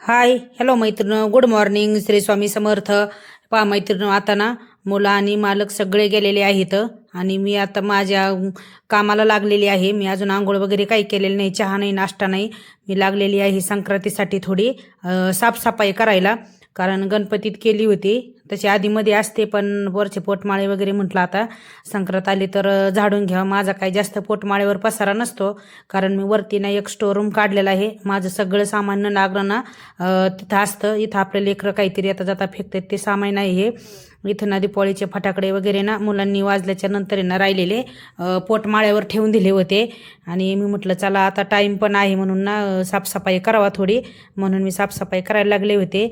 Hi hello मैत्रिणी, good morning. Shri Swami Samarth. पहा मैत्रिणी, आता ना मुलं आणि मालक सगळे गेलेले आहेत आणि मी आता माझ्या कामाला लागलेली आहे. मी अजून आंघोळ वगैरे काही केलेली नाही, चहा नाही, नाश्ता नाही. मी लागलेली आहे संक्रांतीसाठी थोडी साफसफाई करायला, कारण गणपतीत केली होती तशी आधीमध्ये असते, पण वरचे पोटमाळे वगैरे म्हटलं आता संक्रांत आली तर झाडून घ्या. माझा काही जास्त पोटमाळेवर पसारा नसतो, कारण मी वरती ना एक स्टोर रूम काढलेला आहे. माझं सगळं सामान न लागलं ना तिथं असतं. इथं आपले लेकरं काहीतरी येता जाता फेकतात ते सामान नाही हे. इथं ना दिपावळीचे फटाकडे वगैरे ना मुलांनी वाजल्याच्या नंतर ना राहिलेले पोटमाळ्यावर ठेवून दिले होते आणि मी म्हटलं चला आता टाईम पण आहे म्हणून ना साफसफाई करावा थोडी, म्हणून मी साफसफाई करायला लागले होते.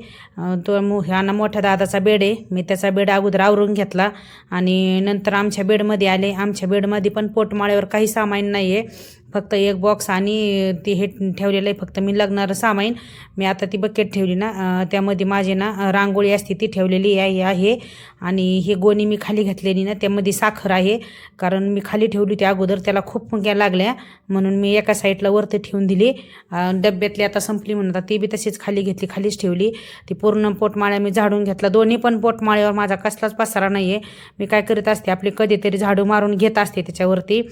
तो ह्या ना मोठ्या दादाचा बेड आहे, मी त्याचा बेड अगोदर आवरून घेतला आणि नंतर आमच्या बेडमध्ये आले. आमच्या बेडमध्ये पण पोटमाळ्यावर काही सामान नाही आहे, फक्त एक बॉक्स आणि ते हे ठेवलेलं आहे फक्त मी लागणारं सामान. मी आता ती बकेट ठेवली ना त्यामध्ये माझी ना रांगोळी असते ती ठेवलेली आहे आणि ही गोणी मी खाली घातलेली ना त्यामध्ये साखर आहे, कारण मी खाली ठेवली होती अगोदर, त्याला खूप मुंग्या लागल्या म्हणून मी एका साईडला वरती ठेवून दिली. डब्यातली आता संपली म्हणून ती बी तशीच खाली घेतली, खालीच ठेवली. ती पूर्ण पोटमाळ्या मी झाडून घेतला, दोन्ही पण पोटमाळ्यावर माझा कसलाच पसारा नाही आहे. मी काय करीत असते, आपली कधीतरी झाडू मारून घेत असते त्याच्यावरती.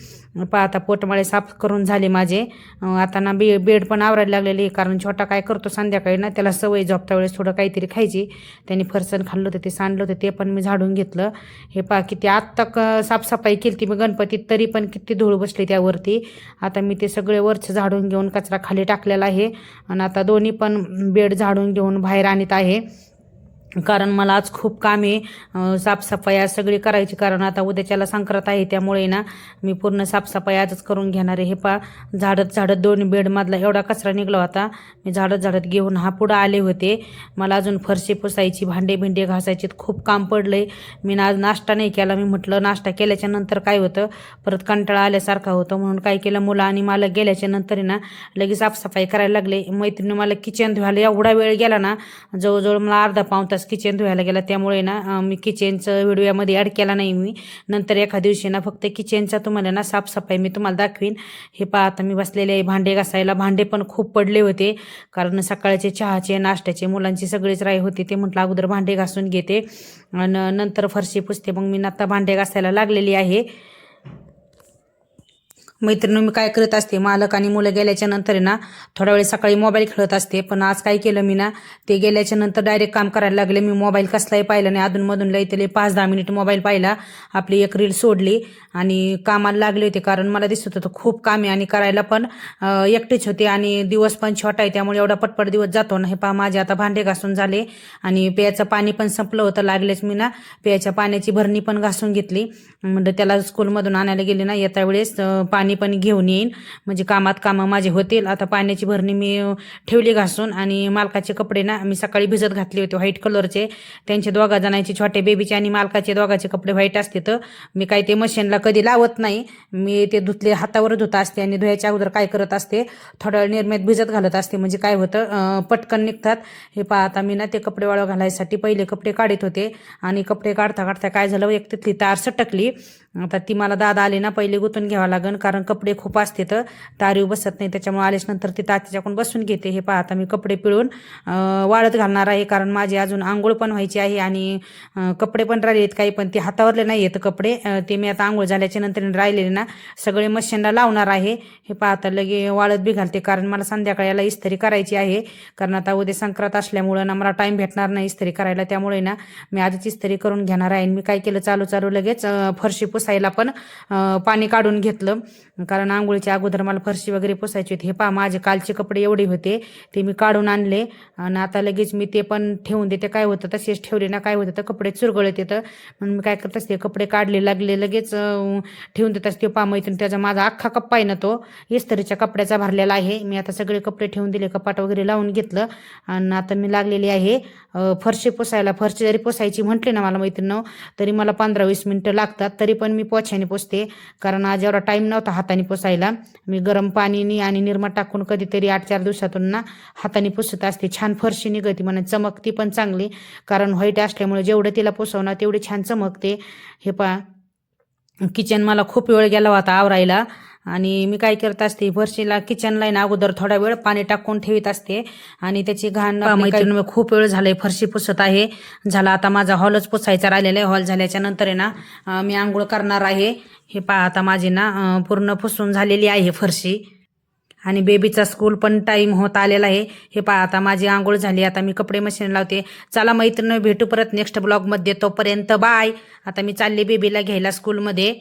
आता पोटमाळे साफ करून झाले माझे. आता ना बेड पण आवरायला लागलेली, कारण छोटा काय करतो संध्याकाळी ना त्याला सवय झोपता वेळेस थोडं काहीतरी खायची. त्यांनी फरसाण खाल्लं होतं, ते सांडलं होतं, ते पण मी झाडून घेतलं. हे पहा किती आत्ता साफसफाई केली ती मी गणपतीत, तरी पण किती धूळ बसली त्यावरती. आता मी ते सगळे वरचं झाडून घेऊन कचरा खाली टाकलेला आहे आणि आता दोन्ही पण बेड झाडून घेऊन बाहेर आणत आहे, कारण मला आज खूप काम आहे. साफसफाई आज सगळी करायची, कारण आता उद्याच्याला संक्रांत आहे, त्यामुळे ना मी पूर्ण साफसफाई आजच करून घेणार आहे. हे पा झाडत झाडत दोन बेडमधला एवढा कचरा निघला होता, मी झाडत झाडत घेऊन हा पुढं आले होते. मला अजून फरशी पुसायची, भांडे भिंडे घासायचे, खूप काम पडलंय. मी आज नाश्ता नाही केला, मी म्हटलं नाश्ता केल्याच्या नंतर काय होतं परत कंटाळा आल्यासारखा होतं, म्हणून काय केलं मुलं आणि मला गेल्याच्या नंतर ना लगेच साफसफाई करायला लागले. मैत्रिणी मला किचन धुवायला एवढा वेळ गेला ना, जवळजवळ मला अर्धा पाऊण तास किचन धुवायला गेला, त्यामुळे ना मी किचनचं व्हिडिओमध्ये ॲड केला नाही. मी नंतर एका दिवशी ना फक्त किचनचा तुम्हाला ना साफसफाई मी तुम्हाला दाखवीन. हे पहा आता मी बसलेले आहे भांडे घासायला. भांडे पण खूप पडले होते, कारण सकाळचे चहाचे नाश्त्याचे मुलांची सगळीच राय होती, ते म्हटलं अगोदर भांडे घासून घेते आणि नंतर फरशी पुसते. मग मी आता भांडे घासायला लागलेली आहे. मैत्रिणी, मी काय करत असते, मालक आणि मुलं गेल्याच्या नंतर ना थोडा वेळ सकाळी मोबाईल खेळत असते, पण आज काय केलं मी ना, ते गेल्याच्या नंतर डायरेक्ट काम करायला लागले. मी मोबाईल कसलाही पाहिला नाही, अधूनमधून लई त्याला 5-10 मिनिट मोबाईल पाहिला, आपली एक रील सोडली आणि कामाला लागले होते, कारण मला दिसत होतं खूप काम आहे आणि करायला पण एकटीच होते आणि दिवस पण छोटा आहे, त्यामुळे एवढा पटपट दिवस जातो ना. हे पहा माझे आता भांडे घासून झाले आणि प्यायचं पाणी पण संपलं होतं. लागलेच मी ना प्यायच्या पाण्याची भरणी पण घासून घेतली, म्हणजे त्याला स्कूलमधून आणायला गेले ना येत्या वेळेस पाणी पण घेऊन येईन, म्हणजे कामं माझे होतील. आता पाण्याची भरणी मी ठेवली घासून आणि मालकाचे कपडे ना मी सकाळी भिजत घातले होते व्हाईट कलरचे, त्यांचे दोघा जणांचे छोटे बेबीचे आणि मालकाचे दोघाचे कपडे व्हाईट असते, तर मी काही ते मशीनला कधी लावत नाही, मी ते धुतले हातावर धुत असते आणि धुवायच्या अगोदर काय करत असते, थोड्या वेळ निरम्यात भिजत घालत असते, म्हणजे काय होतं पटकन निघतात. हे पहा आता मी ना ते कपडे वाळू घालायसाठी पहिले कपडे काढत होते आणि कपडे काढता काढता काय झालं, एक तिथली तार सटकली. आता ती मला दादा आले ना पहिले गुतून घ्यावं लागेल, कारण कपडे खूप असते तर तारीव बसत नाही, त्याच्यामुळे आलेच नंतर ती तात्याच्याकडून बसून घेते. हे पहा आता मी कपडे पिळून वाळत घालणार आहे, कारण माझी अजून आंघोळ पण व्हायची आहे आणि कपडे पण राहिले आहेत काही, पण ते हातावरले नाही येत कपडे, ते मी आता आंघोळ झाल्याच्या नंतर राहिलेले ना सगळे मशीनला लावणार आहे. हे पहा आता लगे वाळत बी घालते, कारण मला संध्याकाळी याला इस्त्री करायची आहे, कारण आता उद्या संक्रांत असल्यामुळं ना मला टाईम भेटणार नाही इस्त्री करायला, त्यामुळे ना मी आधीच इस्त्री करून घेणार आहे. मी काय केलं, चालू लगेच फरशी पुसायला पण पाणी काढून घेतलं, कारण आंघोळीच्या अगोदर मला फरशी वगैरे पुसायची होती. हे पहा माझे कालचे कपडे एवढे होते ते मी काढून आणले आणि आता लगेच मी ते पण ठेवून देते. काय होतं तसेच ठेवले ना काय होतं तर कपडे चुरगळत येतं, म्हणून मी काय करत असते कपडे काढले लागले लगेच ठेवून देत असते. पहा मैत्रीण, त्याचा माझा अख्खा कप्पा आहे ना तो इस्त्रीच्या कपड्याचा भरलेला आहे. मी आता सगळे कपडे ठेवून दिले, कपाट वगैरे लावून घेतलं आणि आता मी लागलेली आहे फरशी पुसायला. फरशी जरी पुसायची म्हटली ना मला मैत्रिणी, तरी मला 15-20 मिनटं लागतात, तरी पण मी पोछ्याने पुसते, कारण आज एवढा टाईम नव्हता हाताने पुसायला. मी गरम पाणीनी आणि निरमा टाकून कधीतरी 8-4 दिवसातून ना हाताने पुसत असते. छान फरशी निघते, म्हणा चमकती पण चांगली, कारण व्हाईट असल्यामुळे जेवढं तिला पुसवणार तेवढी छान चमकते. हे पहा किचन मला खूप वेळ गेला होता आवरायला, आणि मी काय करत असते, फरशीला किचनला ना अगोदर थोडा वेळ पाणी टाकून ठेवत असते आणि त्याची घाण मैत्रिणी खूप वेळ झाले फरशी पुसत आहे. झाला आता माझा हॉलच पुसायचा राहिलेला आहे. हॉल झाल्याच्या नंतर आहे ना मी आंघोळ करणार आहे. हे पहा आता माझी ना पूर्ण पुसून झालेली आहे फरशी आणि बेबीचा स्कूल पण टाईम होत आलेला आहे. हे पहा आता माझी आंघोळ झाली. आता मी कपडे मशीन लावते. चला मैत्रिणी, भेटू परत नेक्स्ट ब्लॉगमध्ये. तोपर्यंत बाय. आता मी चालले बेबीला घ्यायला स्कूलमध्ये.